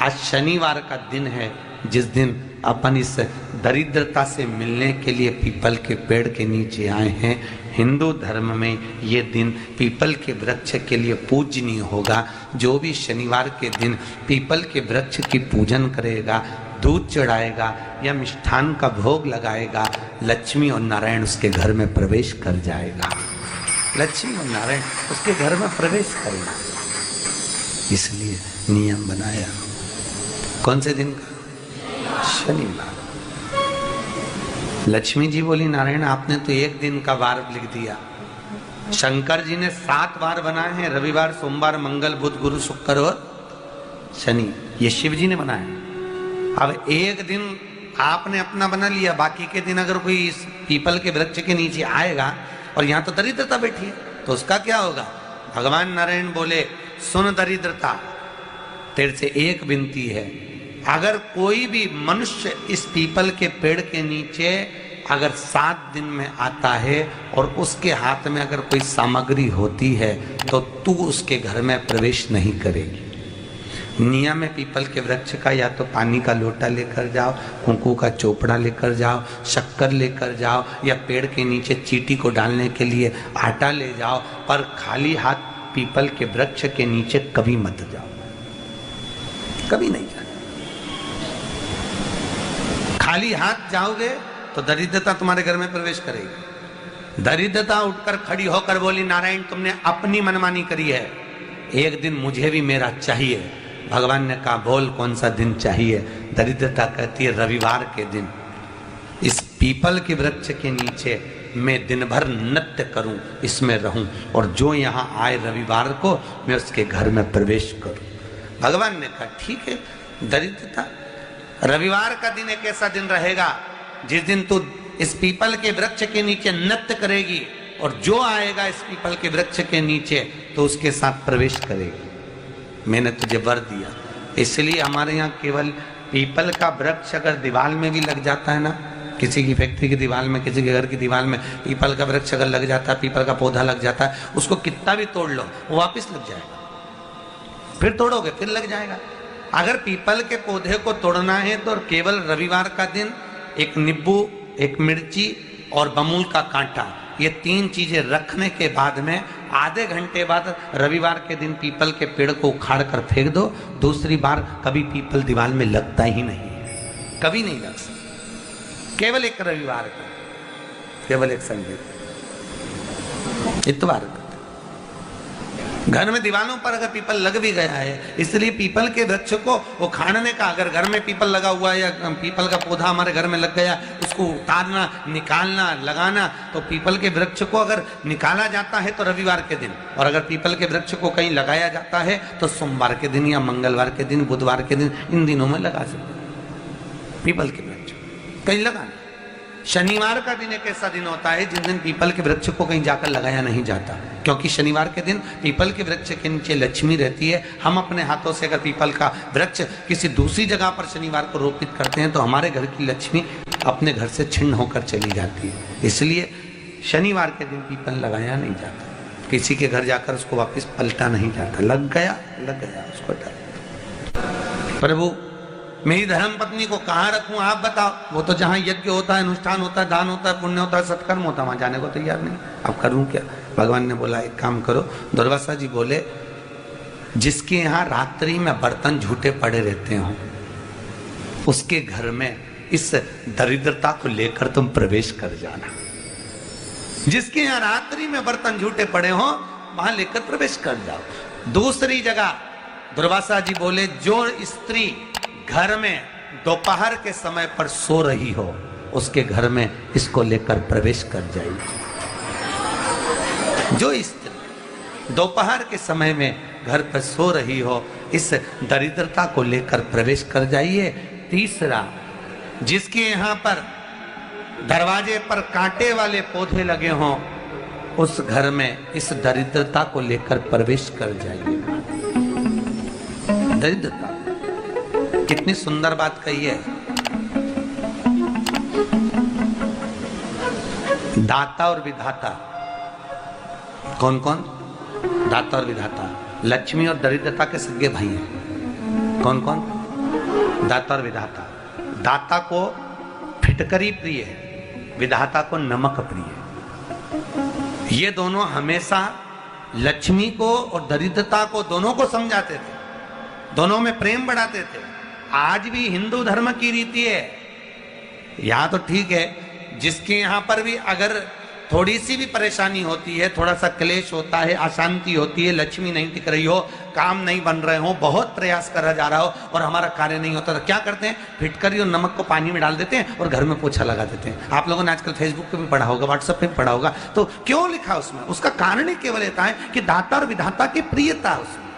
आज शनिवार का दिन है, जिस दिन अपन इस दरिद्रता से मिलने के लिए पीपल के पेड़ के नीचे आए हैं। हिंदू धर्म में ये दिन पीपल के वृक्ष के लिए पूजनीय होगा। जो भी शनिवार के दिन पीपल के वृक्ष की पूजन करेगा, दूध चढ़ाएगा या मिष्ठान का भोग लगाएगा, लक्ष्मी और नारायण उसके घर में प्रवेश कर जाएगा। लक्ष्मी और नारायण उसके घर में प्रवेश करेगा। इसलिए नियम बनाया। कौन से दिन का? शनिवार। लक्ष्मी जी बोली, नारायण आपने तो एक दिन का वार लिख दिया। शंकर जी ने 7 वार बनाए हैं, रविवार, सोमवार, मंगल, बुध, गुरु, शुक्र और शनि। ये शिव जी ने बनाया। अब एक दिन आपने अपना बना लिया, बाकी के दिन अगर कोई इस पीपल के वृक्ष के नीचे आएगा और यहाँ तो दरिद्रता बैठी है, तो उसका क्या होगा? भगवान नारायण बोले, सुन दरिद्रता, तेरे से एक विनती है, अगर कोई भी मनुष्य इस पीपल के पेड़ के नीचे अगर 7 दिन में आता है और उसके हाथ में अगर कोई सामग्री होती है तो तू उसके घर में प्रवेश नहीं करेगी। नियम है पीपल के वृक्ष का, या तो पानी का लोटा लेकर जाओ, कुंकू का चोपड़ा लेकर जाओ, शक्कर लेकर जाओ, या पेड़ के नीचे चींटी को डालने के लिए आटा ले जाओ, पर खाली हाथ पीपल के वृक्ष के नीचे कभी मत जाओ, कभी नहीं जाना। खाली हाथ जाओगे तो दरिद्रता तुम्हारे घर में प्रवेश करेगी। दरिद्रता उठकर खड़ी होकर बोली, नारायण तुमने अपनी मनमानी करी है, एक दिन मुझे भी मेरा चाहिए। भगवान ने कहा, बोल कौन सा दिन चाहिए? दरिद्रता कहती है, रविवार के दिन इस पीपल के वृक्ष के नीचे मैं दिन भर नृत्य करूं, इसमें रहूं, और जो यहाँ आए रविवार को मैं उसके घर में प्रवेश करूं। भगवान ने कहा, ठीक है। दरिद्रता, रविवार का दिन एक ऐसा दिन रहेगा जिस दिन तू इस पीपल के वृक्ष के नीचे नृत्य करेगी, और जो आएगा इस पीपल के वृक्ष के नीचे तो उसके साथ प्रवेश करेगी। मैंने तुझे वर दिया। इसलिए हमारे यहाँ केवल पीपल का वृक्ष अगर दीवार में भी लग जाता है ना, किसी की फैक्ट्री की दीवार में, किसी के घर की दीवार में पीपल का वृक्ष अगर लग जाता है, पीपल का पौधा लग जाता है, उसको कितना भी तोड़ लो वो वापस लग जाएगा। फिर तोड़ोगे फिर लग जाएगा। अगर पीपल के पौधे को तोड़ना है तो केवल रविवार का दिन एक नींबू, एक मिर्ची और बमूल का कांटा, ये 3 चीजें रखने के बाद में आधे घंटे बाद रविवार के दिन पीपल के पेड़ को उखाड़ कर फेंक दो। दूसरी बार कभी पीपल दीवार में लगता ही नहीं है, कभी नहीं लग सकता। केवल एक रविवार का, केवल एक संडे, इतवार का। घर में दीवारों पर अगर पीपल लग भी गया है, इसलिए पीपल के वृक्ष को उखाड़ने का, अगर घर में पीपल लगा हुआ है या पीपल का पौधा हमारे घर में लग गया, उसको उतारना, निकालना, लगाना, तो पीपल के वृक्ष को अगर निकाला जाता है तो रविवार के दिन, और अगर पीपल के वृक्ष को कहीं लगाया जाता है तो सोमवार के दिन या मंगलवार के दिन, बुधवार के दिन, इन दिनों में लगा सकते पीपल के वृक्ष कहीं लगाना। शनिवार का दिन एक ऐसा दिन होता है जिस दिन पीपल के वृक्ष को कहीं जाकर लगाया नहीं जाता, क्योंकि शनिवार के दिन पीपल के वृक्ष के नीचे लक्ष्मी रहती है। हम अपने हाथों से अगर पीपल का वृक्ष किसी दूसरी जगह पर शनिवार को रोपित करते हैं तो हमारे घर की लक्ष्मी अपने घर से छिन्न होकर चली जाती है। इसलिए शनिवार के दिन पीपल लगाया नहीं जाता, किसी के घर जाकर उसको वापस पलटा नहीं जाता। लग गया उसको डाल। प्रभु मेरी धर्म पत्नी को कहाँ रखूं आप बताओ? वो तो जहाँ यज्ञ होता है, अनुष्ठान होता है, दान होता है, पुण्य होता है, सत्कर्म होता है, वहां जाने को तैयार नहीं। अब करूं क्या? भगवान ने बोला, एक काम करो। दुर्वासा जी बोले, जिसके यहाँ रात्रि में बर्तन झूठे पड़े रहते हो उसके घर में इस दरिद्रता को लेकर तुम प्रवेश कर जाना। जिसके यहाँ रात्रि में बर्तन झूठे पड़े हो वहां लेकर प्रवेश कर जाओ। दूसरी जगह दुर्वासा जी बोले, जो स्त्री घर में दोपहर के समय पर सो रही हो उसके घर में इसको लेकर प्रवेश कर जाइए। जो स्त्री दोपहर के समय में घर पर सो रही हो, इस दरिद्रता को लेकर प्रवेश कर जाइए। तीसरा, जिसके यहाँ पर दरवाजे पर कांटे वाले पौधे लगे हों उस घर में इस दरिद्रता को लेकर प्रवेश कर जाइए। दरिद्रता, कितनी सुंदर बात कही है। दाता और विधाता, कौन कौन? दाता और विधाता। लक्ष्मी और दरिद्रता के सगे भाई हैं। कौन कौन? दाता और विधाता। दाता को फिटकरी प्रिय है, विधाता को नमक प्रिय है। ये दोनों हमेशा लक्ष्मी को और दरिद्रता को दोनों को समझाते थे, दोनों में प्रेम बढ़ाते थे। आज भी हिंदू धर्म की रीति है, यहां तो ठीक है, जिसके यहां पर भी अगर थोड़ी सी भी परेशानी होती है, थोड़ा सा क्लेश होता है, अशांति होती है, लक्ष्मी नहीं टिक रही हो, काम नहीं बन रहे हो, बहुत प्रयास करा जा रहा हो और हमारा कार्य नहीं होता, तो क्या करते हैं, फिटकरी और नमक को पानी में डाल देते हैं और घर में पोछा लगा देते हैं। आप लोगों ने आजकल फेसबुक पे भी पढ़ा होगा, व्हाट्सएप पे भी पढ़ा होगा। तो क्यों लिखा उसमें? उसका कारण ही केवल ये है कि दाता और विधाता की प्रियता उसमें।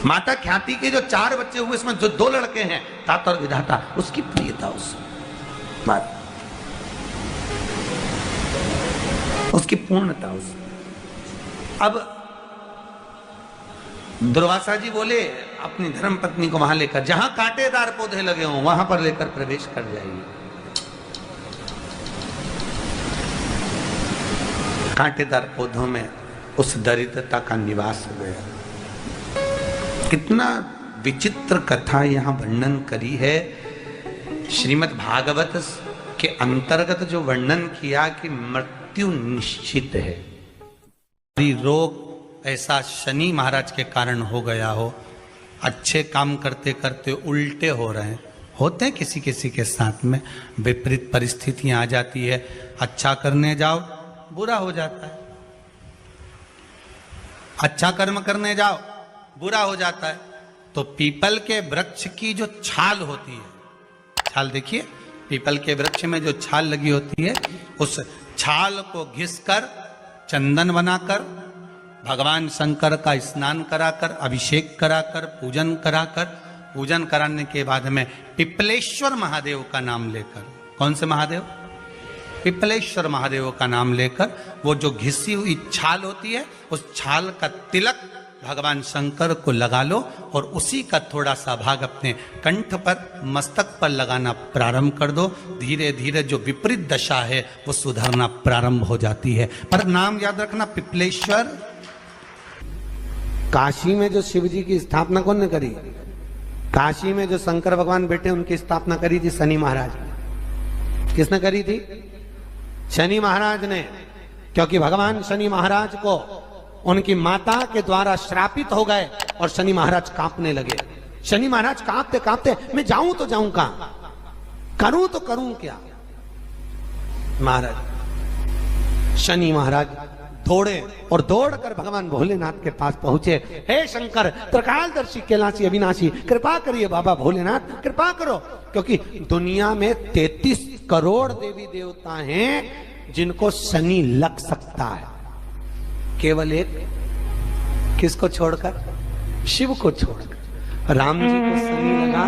माता ख्याति के जो 4 बच्चे हुए, इसमें जो 2 लड़के हैं, दाता और विधाता, उसकी प्रियता उसमें, उसकी पूर्णता उसमें। अब दुर्वासा जी बोले अपनी धर्म पत्नी को वहां लेकर, जहां कांटेदार पौधे लगे हों वहां पर लेकर प्रवेश कर जाइए। कांटेदार पौधों में उस दरिद्रता का निवास हो गया। कितना विचित्र कथा यहां वर्णन करी है। श्रीमद् भागवत के अंतर्गत जो वर्णन किया कि मृत्यु निश्चित है, रोग ऐसा शनि महाराज के कारण हो गया हो, अच्छे काम करते करते उल्टे हो रहे हैं, होते हैं किसी किसी के साथ में, विपरीत परिस्थितियां आ जाती है, अच्छा करने जाओ बुरा हो जाता है, अच्छा कर्म करने जाओ बुरा हो जाता है। तो पीपल के वृक्ष की जो छाल होती है, छाल देखिए, पीपल के वृक्ष में जो छाल लगी होती है, उस छाल को घिसकर चंदन बनाकर भगवान शंकर का स्नान कराकर, अभिषेक कराकर, पूजन कराकर, पूजन कराने के बाद में पिपलेश्वर महादेव का नाम लेकर, कौन से महादेव? पिपलेश्वर महादेव का नाम लेकर वो जो घिसी हुई छाल होती है, उस छाल का तिलक भगवान शंकर को लगा लो और उसी का थोड़ा सा भाग अपने कंठ पर, मस्तक पर लगाना प्रारंभ कर दो। धीरे धीरे जो विपरीत दशा है वो सुधरना प्रारंभ हो जाती है। पर नाम याद रखना, पिपलेश्वर। काशी में जो शिव जी की स्थापना कौन ने करी? काशी में जो शंकर भगवान बैठे उनकी स्थापना करी थी शनि महाराज ने। किसने करी थी? शनि महाराज ने। क्योंकि भगवान शनि महाराज को उनकी माता के द्वारा श्रापित हो गए और शनि महाराज कांपने लगे। शनि महाराज कांपते कांपते, मैं जाऊं तो जाऊं कहां, करूं तो करूं क्या? महाराज, शनि महाराज दौड़े और दौड़कर भगवान भोलेनाथ के पास पहुंचे। हे शंकर, त्रिकालदर्शी, कैलाशी, अविनाशी, कृपा करिए बाबा भोलेनाथ, कृपा करो। क्योंकि दुनिया में 33 करोड़ देवी देवता हैं जिनको शनि लग सकता है, केवल एक, किसको छोड़कर? शिव को छोड़कर। राम जी को शनि लगा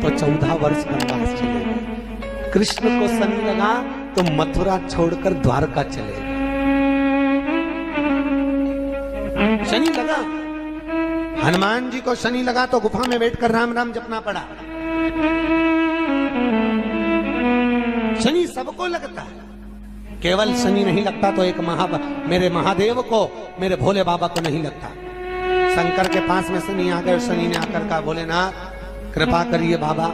तो 14 वर्ष वनवास चले गए। कृष्ण को शनि लगा तो मथुरा छोड़कर द्वारका चले गए। शनि लगा। हनुमान जी को शनि लगा तो गुफा में बैठकर राम राम जपना पड़ा। शनि सबको लगता है, केवल शनि नहीं लगता तो एक मेरे महादेव को, मेरे भोले बाबा को नहीं लगता। शंकर के पास में शनि आ गए। शनि ने आकर कहा, भोलेनाथ कृपा करिए बाबा,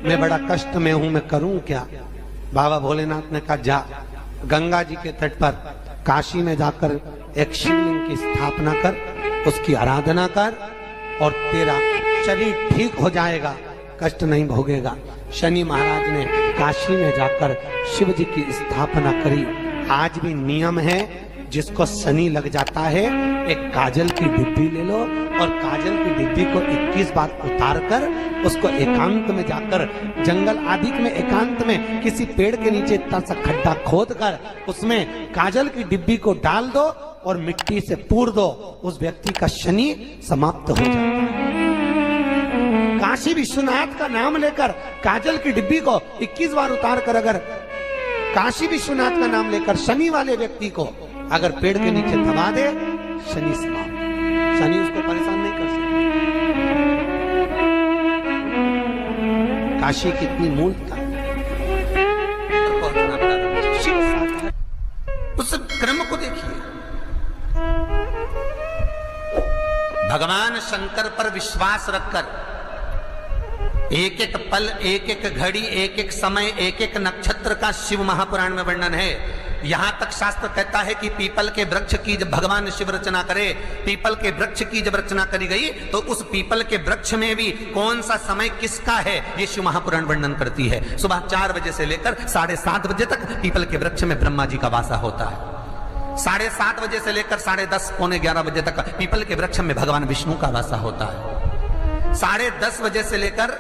मैं बड़ा कष्ट में हूं, मैं करूं क्या? बाबा भोलेनाथ ने कहा, जा गंगा जी के तट पर काशी में जाकर एक शिवलिंग की स्थापना कर, उसकी आराधना कर और तेरा शरीर ठीक हो जाएगा, कष्ट नहीं भोगेगा। शनि महाराज ने काशी में जाकर शिव जी की स्थापना करी। आज भी नियम है, जिसको शनि लग जाता है एक काजल की डिब्बी ले लो और काजल की डिब्बी को 21 बार उतार कर उसको एकांत में जाकर, जंगल आदि में एकांत में किसी पेड़ के नीचे इतना सा खड्डा खोद कर उसमें काजल की डिब्बी को डाल दो और मिट्टी से पूर दो, उस व्यक्ति का शनि समाप्त हो जाता है। काशी विश्वनाथ का नाम लेकर काजल की डिब्बी को 21 बार उतार कर अगर काशी विश्वनाथ का नाम लेकर शनि वाले व्यक्ति को अगर पेड़ के नीचे दबा दे, शनि समाप्त। शनि उसको परेशान नहीं कर सकता। काशी कितनी मूलता, उस क्रम को देखिए। भगवान शंकर पर विश्वास रखकर एक एक पल, एक एक घड़ी, एक एक समय, एक एक नक्षत्र का शिव महापुराण में वर्णन है। यहां तक शास्त्र कहता है कि पीपल के वृक्ष की जब भगवान शिव रचना करे, पीपल के वृक्ष की जब रचना करी गई तो उस पीपल के वृक्ष में भी कौन सा समय किसका है ये शिव महापुराण वर्णन करती है। सुबह 4 बजे से लेकर 7:30 बजे तक पीपल के वृक्ष में ब्रह्मा जी का वासा होता है। 7:30 बजे से लेकर 10:30 पौने 11 बजे तक पीपल के वृक्ष में भगवान विष्णु का वासा होता है। 10:30 बजे से लेकर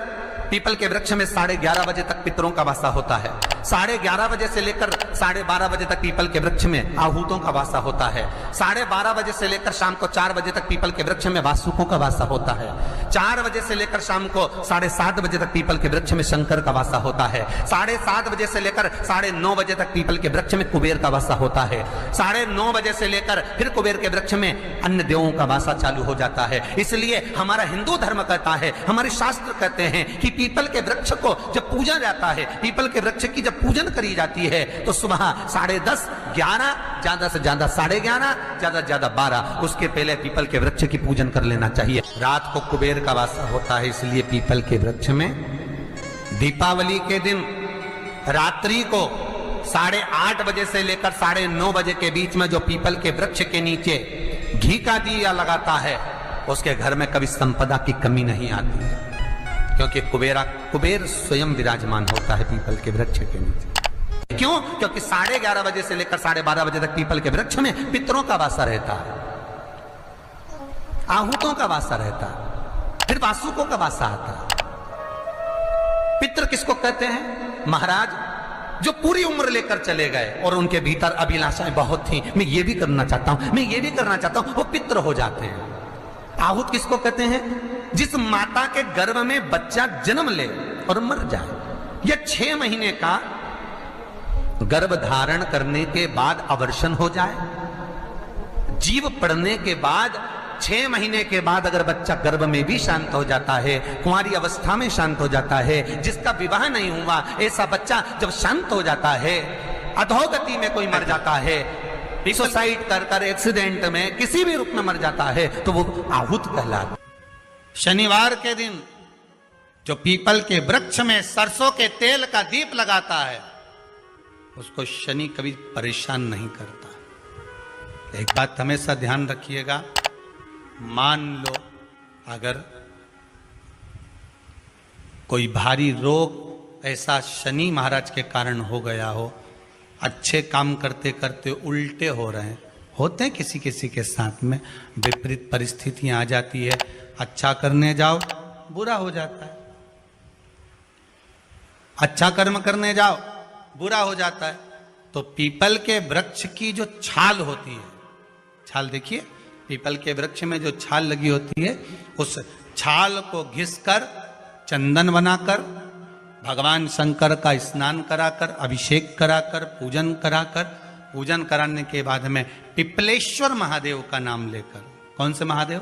पीपल के वृक्ष में 11:30 बजे तक पितरों का वासा होता है। 11:30 बजे से लेकर 12:30 बजे तक पीपल के वृक्ष में आहूतों का वासा होता है। 12:30 बजे से लेकर शाम को 4 बजे तक पीपल के वृक्ष में वासुकों का वासा होता है। 4 बजे से लेकर शाम को 7:30 बजे तक पीपल के वृक्ष में शंकर का वासा होता है। 7:30 बजे से लेकर 9:30 बजे तक पीपल के वृक्ष में कुबेर का वासा होता है। 9:30 बजे से लेकर फिर कुबेर के वृक्ष में अन्य देवों का वासा चालू हो जाता है। इसलिए हमारा हिंदू धर्म कहता है, हमारे शास्त्र कहते हैं कि पीपल के वृक्ष को जब पूजा जाता है, पीपल के वृक्ष की जब पूजन करी जाती है तो सुबह 10:30, 11, ज्यादा से ज्यादा 11:30, ज्यादा से ज्यादा 12, उसके पहले पीपल के वृक्ष की पूजन कर लेना चाहिए। रात को कुबेर का वासा होता है, इसलिए पीपल के वृक्ष में दीपावली के दिन रात्रि को 8:30 बजे से लेकर 9:30 बजे के बीच में जो पीपल के वृक्ष के नीचे घी का दिया लगाता है उसके घर में कभी संपदा की कमी नहीं आती है, क्योंकि कुबेर स्वयं विराजमान होता है पीपल के वृक्ष के नीचे। क्यों? क्योंकि 11:30 बजे से लेकर 12:30 बजे तक पीपल के वृक्ष में पितरों का वासा रहता है, आहूतों का वासा रहता है, फिर वासुकों का वासा आता है। पितृ किसको कहते हैं? महाराज जो पूरी उम्र लेकर चले गए और उनके भीतर अभिलाषाएं बहुत थी, मैं ये भी करना चाहता हूं, मैं ये भी करना चाहता हूं, वो पितृ हो जाते हैं। आहूत किसको कहते हैं? जिस माता के गर्भ में बच्चा जन्म ले और मर जाए, या 6 महीने का गर्भ धारण करने के बाद अवर्षण हो जाए, जीव पड़ने के बाद 6 महीने के बाद अगर बच्चा गर्भ में भी शांत हो जाता है, कुंवारी अवस्था में शांत हो जाता है, जिसका विवाह नहीं हुआ ऐसा बच्चा जब शांत हो जाता है, अधोगति में कोई मर जाता है, सुसाइड कर एक्सीडेंट में किसी भी रूप में मर जाता है तो वो आहूत कहलाता। शनिवार के दिन जो पीपल के वृक्ष में सरसों के तेल का दीप लगाता है उसको शनि कभी परेशान नहीं करता। एक बात हमेशा ध्यान रखिएगा, मान लो अगर कोई भारी रोग ऐसा शनि महाराज के कारण हो गया हो, अच्छे काम करते करते उल्टे हो रहे हैं, होते हैं किसी किसी के साथ में, विपरीत परिस्थितियां आ जाती है, अच्छा करने जाओ बुरा हो जाता है, अच्छा कर्म करने जाओ बुरा हो जाता है। तो पीपल के वृक्ष की जो छाल होती है, छाल देखिए, पीपल के वृक्ष में जो छाल लगी होती है, उस छाल को घिसकर चंदन बनाकर भगवान शंकर का स्नान कराकर, अभिषेक कराकर, पूजन कराने के बाद में पिपलेश्वर महादेव का नाम लेकर, कौन से महादेव?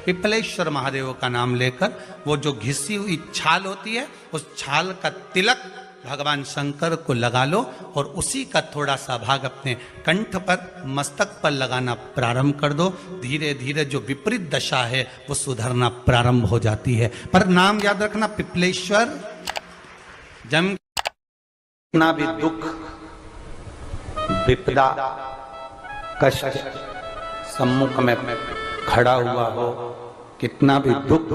पिपलेश्वर महादेव का नाम लेकर वो जो घिसी हुई छाल होती है उस छाल का तिलक भगवान शंकर को लगा लो और उसी का थोड़ा सा भाग अपने कंठ पर, मस्तक पर लगाना प्रारंभ कर दो। धीरे धीरे जो विपरीत दशा है वो सुधरना प्रारंभ हो जाती है। पर नाम याद रखना, पिपलेश्वर। जब कितना भी दुख, विपदा, कष्ट सम्मुख में खड़ा हुआ हो, कितना भी दुख,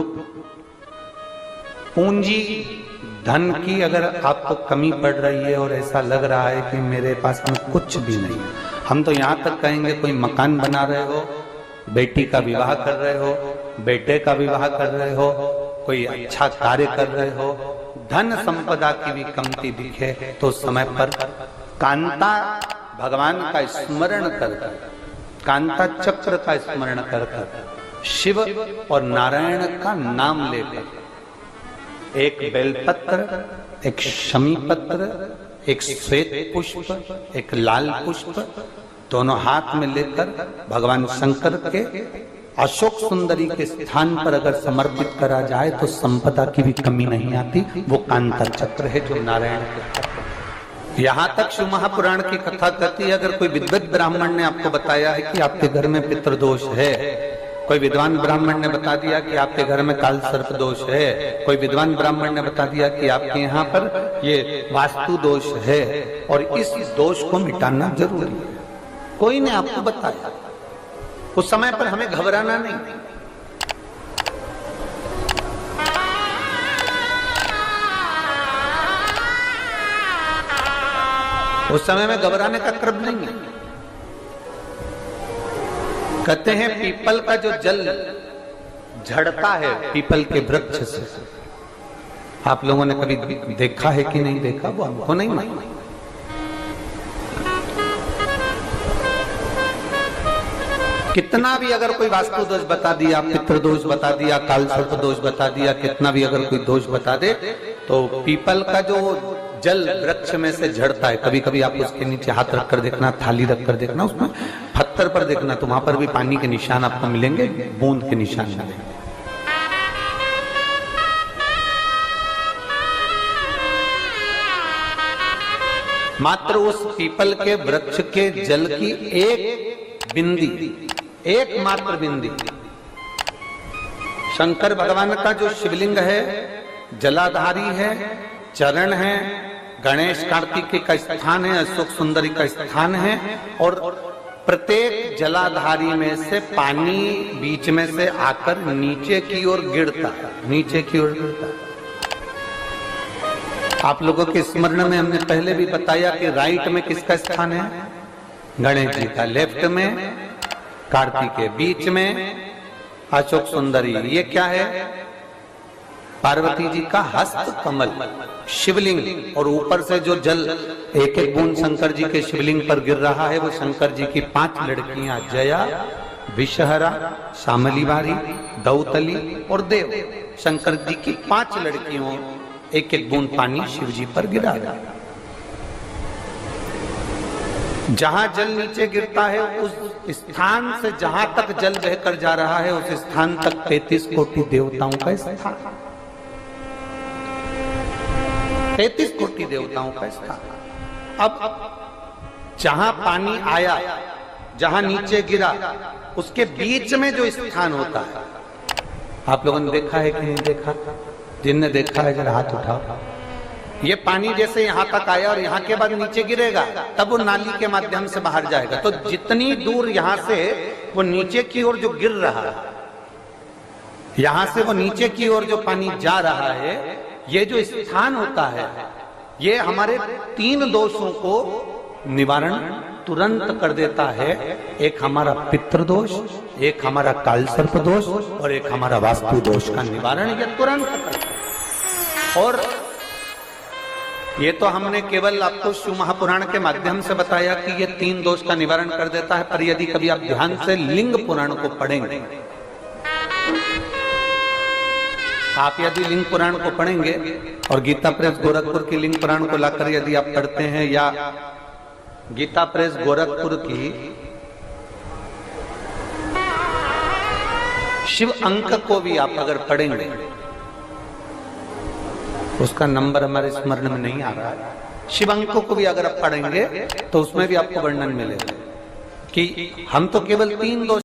पूंजी धन की अगर आपको कमी पड़ रही है और ऐसा लग रहा है कि मेरे पास में कुछ भी नहीं, हम तो यहाँ तक कहेंगे कोई मकान बना रहे हो, बेटी का विवाह कर रहे हो, बेटे का विवाह कर रहे हो, कोई अच्छा कार्य कर रहे हो, धन संपदा की भी कमती दिखे तो समय पर कांता भगवान का स्मरण कर, कांता चक्र का स्मरण कर, शिव और नारायण का नाम लेकर, एक बेलपत्र, एक शमी पत्र, एक श्वेत पुष्प, एक लाल पुष्प, दोनों हाथ में लेकर भगवान शंकर के अशोक सुंदरी के स्थान पर अगर समर्पित करा जाए तो संपदा की भी कमी नहीं आती। वो कांता चक्र है जो नारायण के। यहाँ तक शिव महापुराण की कथा कहती है, अगर कोई विद्वत ब्राह्मण ने आपको बताया है कि आपके घर में पितृदोष है कोई विद्वान ब्राह्मण ने बता दिया कि आपके घर में काल सर्प दोष है, कोई विद्वान ब्राह्मण ने बता दिया कि आपके यहाँ पर ये वास्तु दोष है और इस दोष को मिटाना जरूरी है। कोई ने आपको बताया, उस समय पर हमें घबराना नहीं। उस समय में घबराने का क्रम नहीं है। कहते हैं पीपल का जो जल झड़ता है पीपल के वृक्ष से, आप लोगों ने कभी देखा है कि नहीं देखा, वो हमको नहीं मालूम। कितना भी अगर कोई वास्तु दोष बता दिया, पितृ दोष बता दिया, काल सर्प दोष बता दिया, कितना भी अगर कोई दोष बता दे, तो पीपल का जो जल वृक्ष में से झड़ता है, कभी कभी आप उसके नीचे हाथ रखकर देखना, थाली रखकर देखना, उसमें पत्थर पर देखना, तो वहां पर भी पानी के निशान आपको मिलेंगे, बूंद के निशान मिलेंगे। मात्र उस पीपल के वृक्ष के जल की एक बिंदी, एकमात्र बिंदी, शंकर भगवान का जो शिवलिंग है, जलाधारी है, चरण है, गणेश कार्तिक का स्थान है, अशोक सुंदरी का स्थान है, और प्रत्येक जलाधारी में से पानी बीच में से आकर नीचे की ओर गिरता है, नीचे की ओर गिरता है। आप लोगों के स्मरण में हमने पहले भी बताया कि राइट में किसका स्थान है, गणेश जी का, लेफ्ट में कार्तिक के, बीच में अशोक सुंदरी। ये क्या है, पार्वती जी का हस्त कमल शिवलिंग, और ऊपर से जो जल एक एक बूंद शंकर जी के शिवलिंग पर गिर रहा है, वो शंकर जी की 5 लड़कियां, जया, विषहरा, शामलीवारी, दौतली और देव, शंकर जी की 5 लड़कियों, एक एक बूंद पानी शिव जी पर गिरा रहा। जहां जल नीचे गिरता है उस स्थान से जहां तक जल बहकर जा रहा है, उस स्थान तक 33 कोटि देवताओं का स्थान, 33 कोटि देवताओं का स्थान। अब जहां पानी आया, जहां नीचे गिरा, उसके बीच में जो स्थान होता है, आप लोगों ने देखा है कि नहीं देखा? जिनने देखा है जरा हाथ उठाओ। ये पानी जैसे यहां तक आया और यहां के बाद नीचे गिरेगा, तब वो नाली के माध्यम से बाहर जाएगा। तो जितनी दूर यहां से वो नीचे की ओर जो गिर रहा है, यहां से वो नीचे की ओर जो पानी जा रहा है, ये जो स्थान होता है, ये हमारे 3 दोषों को निवारण तुरंत कर देता है। एक हमारा पितृ दोष, एक हमारा काल सर्प दोष, और एक हमारा वास्तु दोष का निवारण ये तुरंत करता है। और ये तो हमने केवल आपको शिव महापुराण के माध्यम से बताया कि ये 3 दोष का निवारण कर देता है, पर यदि कभी आप ध्यान से लिंग पुराण को पढ़ेंगे, आप यदि लिंग पुराण को पढ़ेंगे और गीता प्रेस गोरखपुर की लिंग पुराण को लाकर यदि आप पढ़ते हैं, या गीता प्रेस गोरखपुर की शिव अंक को भी आप अगर पढ़ेंगे, उसका नंबर हमारे स्मरण में नहीं आ रहा है, शिव अंक को भी अगर आप पढ़ेंगे तो उसमें भी आपको वर्णन मिलेगा कि हम तो केवल 3 दोष